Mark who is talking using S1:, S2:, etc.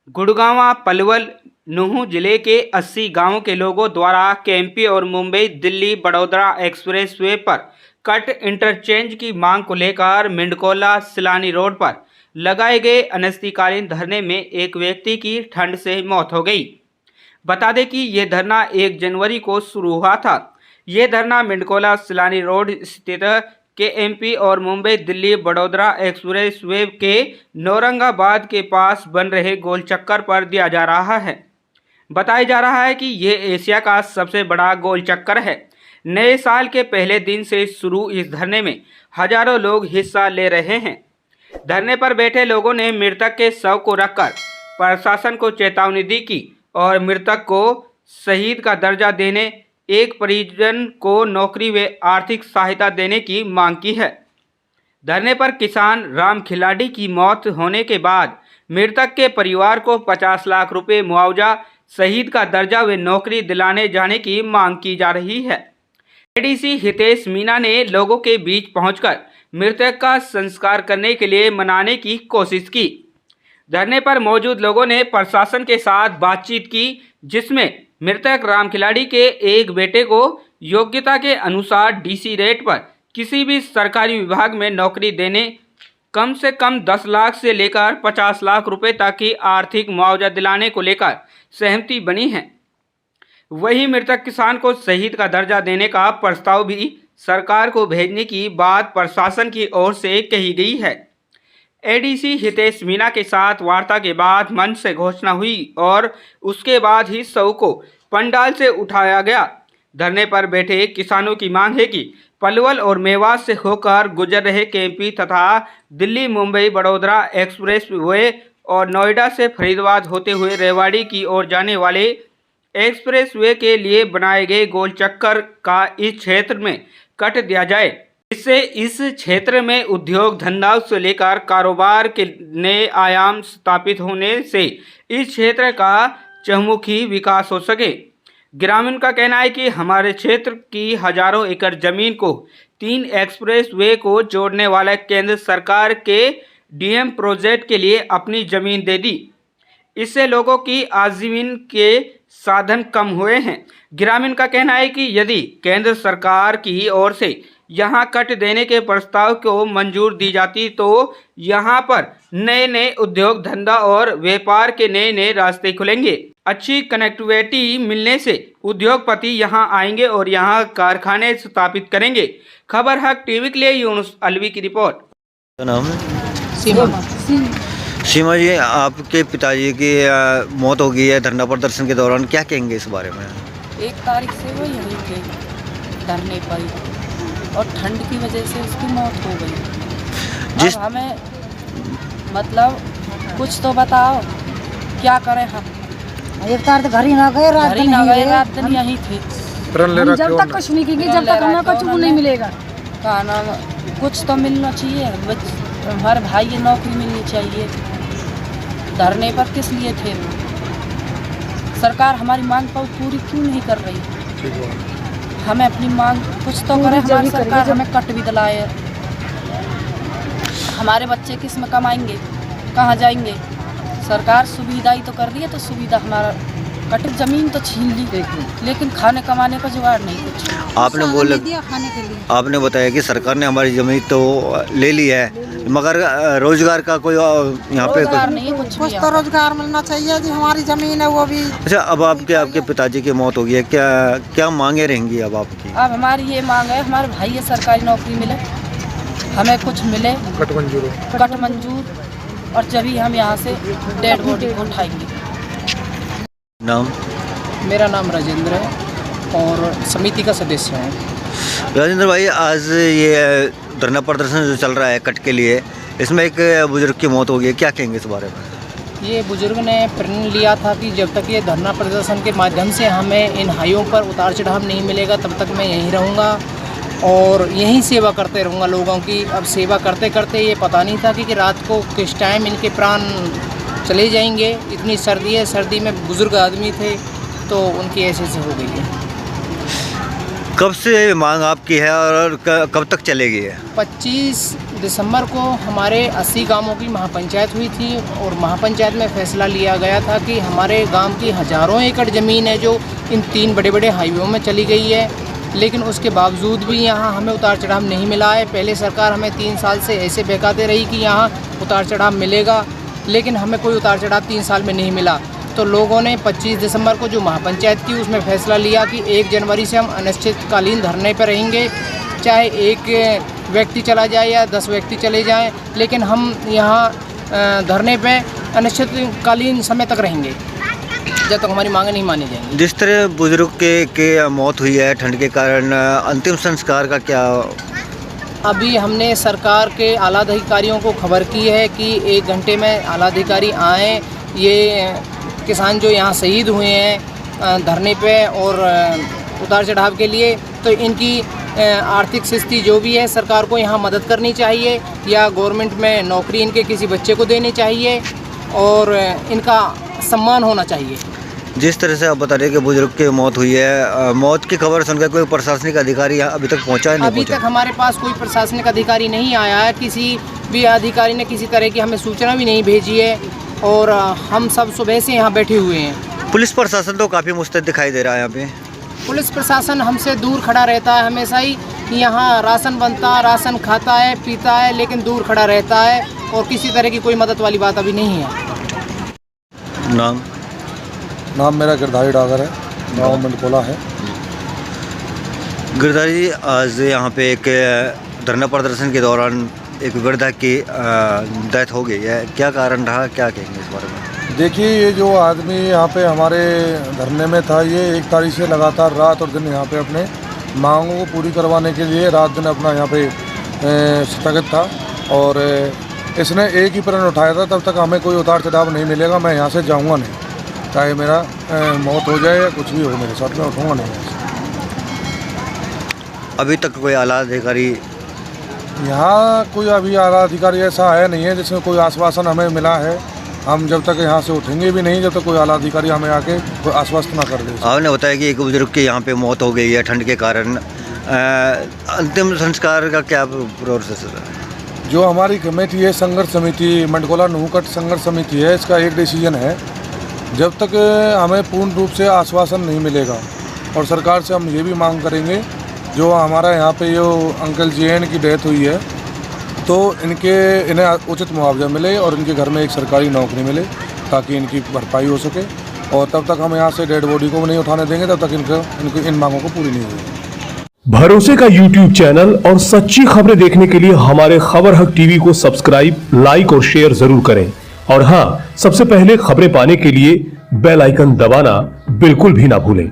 S1: गुड़गांव पलवल नूंह जिले के 80 गांवों के लोगों द्वारा केएमपी और मुंबई दिल्ली बड़ौदा एक्सप्रेसवे पर कट इंटरचेंज की मांग को लेकर मिंडकोला सिलानी रोड पर लगाए गए अनिश्चितकालीन धरने में एक व्यक्ति की ठंड से मौत हो गई। बता दें कि ये धरना 1 जनवरी को शुरू हुआ था। ये धरना मिंडकोला सिलानी रोड स्थित केएमपी और मुंबई दिल्ली बड़ौदा एक्सप्रेसवे के नौरंगाबाद के पास बन रहे गोल चक्कर पर दिया जा रहा है। बताया जा रहा है कि ये एशिया का सबसे बड़ा गोल चक्कर है। नए साल के पहले दिन से शुरू इस धरने में हजारों लोग हिस्सा ले रहे हैं। धरने पर बैठे लोगों ने मृतक के शव को रखकर प्रशासन को चेतावनी दी की और मृतक को शहीद का दर्जा देने, एक परिजन को नौकरी व आर्थिक सहायता देने की मांग की है। धरने पर किसान राम खिलाड़ी की मौत होने के बाद मृतक के परिवार को 50 लाख रुपए मुआवजा, शहीद का दर्जा व नौकरी दिलाने जाने की मांग की जा रही है। एडीसी हितेश मीना ने लोगों के बीच पहुंचकर मृतक का संस्कार करने के लिए मनाने की कोशिश की। धरने पर मौजूद लोगों ने प्रशासन के साथ बातचीत की, जिसमें मृतक राम खिलाड़ी के एक बेटे को योग्यता के अनुसार डीसी रेट पर किसी भी सरकारी विभाग में नौकरी देने, कम से कम 10 लाख से लेकर 50 लाख रुपए तक की आर्थिक मुआवजा दिलाने को लेकर सहमति बनी है। वहीं मृतक किसान को शहीद का दर्जा देने का प्रस्ताव भी सरकार को भेजने की बात प्रशासन की ओर से कही गई है। एडीसी हितेश मीना के साथ वार्ता के बाद मंच से घोषणा हुई और उसके बाद ही शव को पंडाल से उठाया गया। धरने पर बैठे किसानों की मांग है कि पलवल और मेवात से होकर गुजर रहे केएमपी तथा दिल्ली मुंबई बड़ौदा एक्सप्रेसवे और नोएडा से फरीदाबाद होते हुए रेवाड़ी की ओर जाने वाले एक्सप्रेसवे के लिए बनाए गए गोल चक्कर का इस क्षेत्र में कट दिया जाए। इससे इस क्षेत्र में उद्योग धंधा से लेकर कारोबार के नए आयाम स्थापित होने से इस क्षेत्र का चहुमुखी विकास हो सके। ग्रामीण का कहना है कि हमारे क्षेत्र की हजारों एकड़ जमीन को 3 एक्सप्रेसवे को जोड़ने वाला केंद्र सरकार के डीएम प्रोजेक्ट के लिए अपनी जमीन दे दी। इससे लोगों की आजीवन के साधन कम हुए हैं। ग्रामीण का कहना है कि यदि केंद्र सरकार की ओर से यहां कट देने के प्रस्ताव को मंजूर दी जाती तो यहां पर नए नए उद्योग धंधा और व्यापार के नए नए रास्ते खुलेंगे। अच्छी कनेक्टिविटी मिलने से उद्योगपति यहां आएंगे और यहां कारखाने स्थापित करेंगे। खबर हक टीवी के लिए यूनुस अलवी की रिपोर्ट।
S2: नाम सीमा जी, आपके पिताजी की मौत हो गई है धरना प्रदर्शन के दौरान, क्या कहेंगे इस बारे में?
S3: 1 तारीख से वो यहीं थे धरने पर और ठंड की वजह से उसकी मौत हो गई। अब हमें मतलब कुछ तो बताओ, क्या करें हम?
S4: 1 तारीख घर ही ना गए, रात
S3: दिन यहीं थे।
S4: जब तक कुछ नहीं कीजिए, जब तक हमें कुछ नहीं मिलेगा।
S3: खाना कुछ तो मिलना चाहिए, हमारे भाई की नौकरी मिलनी चाहिए। धरने पर किस लिए थे वो? सरकार हमारी मांग पर पूरी क्यों नहीं कर रही? हमें अपनी मांग कुछ तो करे। हमारी सरकार हमें कट भी दिलाए। हमारे बच्चे किस में कमाएंगे, कहाँ जाएंगे? सरकार सुविधा ही तो कर रही है, तो सुविधा हमारा कट जमीन तो छीन ली, लेकिन खाने कमाने का जुगाड़ नहीं कुछ।
S2: आपने बताया कि सरकार ने हमारी जमीन तो ले ली है, मगर रोजगार का कोई यहाँ पे
S3: नहीं, कुछ
S4: तो रोजगार मिलना चाहिए जी। हमारी जमीन है वो भी।
S2: अच्छा, अब आपके पिताजी की मौत हो गई है, क्या मांगे रहेंगी अब आपकी?
S3: अब हमारी ये मांग है, हमारे भाई ये सरकारी नौकरी मिले, हमें कुछ मिले, कट मंजूर, और जब हम यहाँ से डेड बॉडी को उठाएंगे।
S2: नाम?
S5: मेरा नाम राजेंद्र है और समिति का सदस्य हूँ।
S2: राजेंद्र भाई, आज ये धरना प्रदर्शन जो चल रहा है कट के लिए, इसमें एक बुजुर्ग की मौत हो गई है, क्या कहेंगे इस बारे में?
S5: ये बुजुर्ग ने प्रण लिया था कि जब तक ये धरना प्रदर्शन के माध्यम से हमें इन हाइयों पर उतार चढ़ाव नहीं मिलेगा, तब तक मैं यहीं रहूँगा और यहीं सेवा करते रहूँगा लोगों की। अब सेवा करते करते ये पता नहीं था कि रात को किस टाइम इनके प्राण चले जाएंगे। इतनी सर्दी है, सर्दी में बुजुर्ग आदमी थे, तो उनकी ऐसे से हो गई है।
S2: कब से मांग आपकी है और कब तक चलेगी है?
S5: 25 दिसंबर को हमारे 80 गांवों की महापंचायत हुई थी और महापंचायत में फैसला लिया गया था कि हमारे गांव की हज़ारों एकड़ ज़मीन है जो इन 3 बड़े बड़े हाईवेयों में चली गई है, लेकिन उसके बावजूद भी यहाँ हमें उतार चढ़ाव नहीं मिला है। पहले सरकार हमें 3 साल से ऐसे बहकाते रही कि यहाँ उतार चढ़ाव मिलेगा, लेकिन हमें कोई उतार चढ़ाव 3 साल में नहीं मिला। तो लोगों ने 25 दिसंबर को जो महापंचायत की उसमें फैसला लिया कि 1 जनवरी से हम अनिश्चितकालीन धरने पर रहेंगे, चाहे एक व्यक्ति चला जाए या 10 व्यक्ति चले जाएं, लेकिन हम यहाँ धरने पे अनिश्चितकालीन समय तक रहेंगे जब तक हमारी मांगें नहीं मानी जाएंगी।
S2: जिस तरह बुजुर्ग के मौत हुई है ठंड के कारण, अंतिम संस्कार का क्या?
S5: अभी हमने सरकार के आला अधिकारियों को खबर की है कि 1 घंटे में आला अधिकारी आएँ। ये किसान जो यहाँ शहीद हुए हैं धरने पे और उतार चढ़ाव के लिए, तो इनकी आर्थिक स्थिति जो भी है सरकार को यहाँ मदद करनी चाहिए या गवर्नमेंट में नौकरी इनके किसी बच्चे को देनी चाहिए और इनका सम्मान होना चाहिए।
S2: जिस तरह से आप बता रहे हैं कि बुजुर्ग की मौत हुई है, मौत की खबर सुनकर कोई प्रशासनिक अधिकारी यहाँ अभी तक पहुँचा है? नहीं
S5: अभी तक हमारे पास कोई प्रशासनिक अधिकारी नहीं आया है, किसी भी अधिकारी ने किसी तरह की हमें सूचना भी नहीं भेजी है और हम सब सुबह से यहाँ बैठे हुए हैं।
S2: पुलिस प्रशासन तो काफ़ी मुस्तैद दिखाई दे रहा है यहाँ पे।
S5: पुलिस प्रशासन हमसे दूर खड़ा रहता है हमेशा ही। यहाँ राशन बनता, राशन खाता है, पीता है, लेकिन दूर खड़ा रहता है और किसी तरह की कोई मदद वाली बात अभी नहीं है।
S6: नाम मेरा गिरधारी डागर है, गाँव मंडकोला है।
S2: गिरधारी, आज यहाँ पे एक धरना प्रदर्शन के दौरान एक वृद्धा की डेथ हो गई है, क्या कारण रहा, क्या कहेंगे इस बारे में?
S6: देखिए, ये जो आदमी यहाँ पे हमारे धरने में था, ये 1 तारीख से लगातार रात और दिन यहाँ पे अपने मांगों को पूरी करवाने के लिए रात दिन अपना यहाँ पे स्थगित था और इसने एक ही प्रण उठाया था, तब तक हमें कोई उतार चढ़ाव नहीं मिलेगा, मैं यहाँ से जाऊँगा नहीं, चाहे मेरा मौत हो जाए या कुछ भी हो मेरे साथ, मैं उठूँगा नहीं यहाँ से।
S2: अभी तक कोई आला अधिकारी
S6: यहाँ कोई अभी आला अधिकारी ऐसा आया नहीं है जिसमें कोई आश्वासन हमें मिला है। हम जब तक यहाँ से उठेंगे भी नहीं जब तक कोई आला अधिकारी हमें आके कोई आश्वस्त ना कर दे।
S2: आपने बताया कि एक बुजुर्ग की यहाँ पे मौत हो गई है ठंड के कारण, अंतिम संस्कार का क्या प्रोसेस है?
S6: जो हमारी कमेटी है, संघर्ष समिति, मंडकोला नूहकट संघर्ष समिति है, इसका एक डिसीजन है, जब तक हमें पूर्ण रूप से आश्वासन नहीं मिलेगा और सरकार से हम ये भी मांग करेंगे, जो हमारा यहाँ पे जो अंकल जी हैं इनकी डेथ हुई है, तो इन्हें उचित मुआवजा मिले और इनके घर में एक सरकारी नौकरी मिले ताकि इनकी भरपाई हो सके। और तब तक हम यहाँ से डेड बॉडी को नहीं उठाने देंगे तब तक इन मांगों को पूरी नहीं होगी।
S7: भरोसे का YouTube चैनल और सच्ची खबरें देखने के लिए हमारे खबर हक टीवी को सब्सक्राइब, लाइक और शेयर जरूर करें। और हाँ, सबसे पहले खबरें पाने के लिए बेल आइकन दबाना बिल्कुल भी ना भूलें।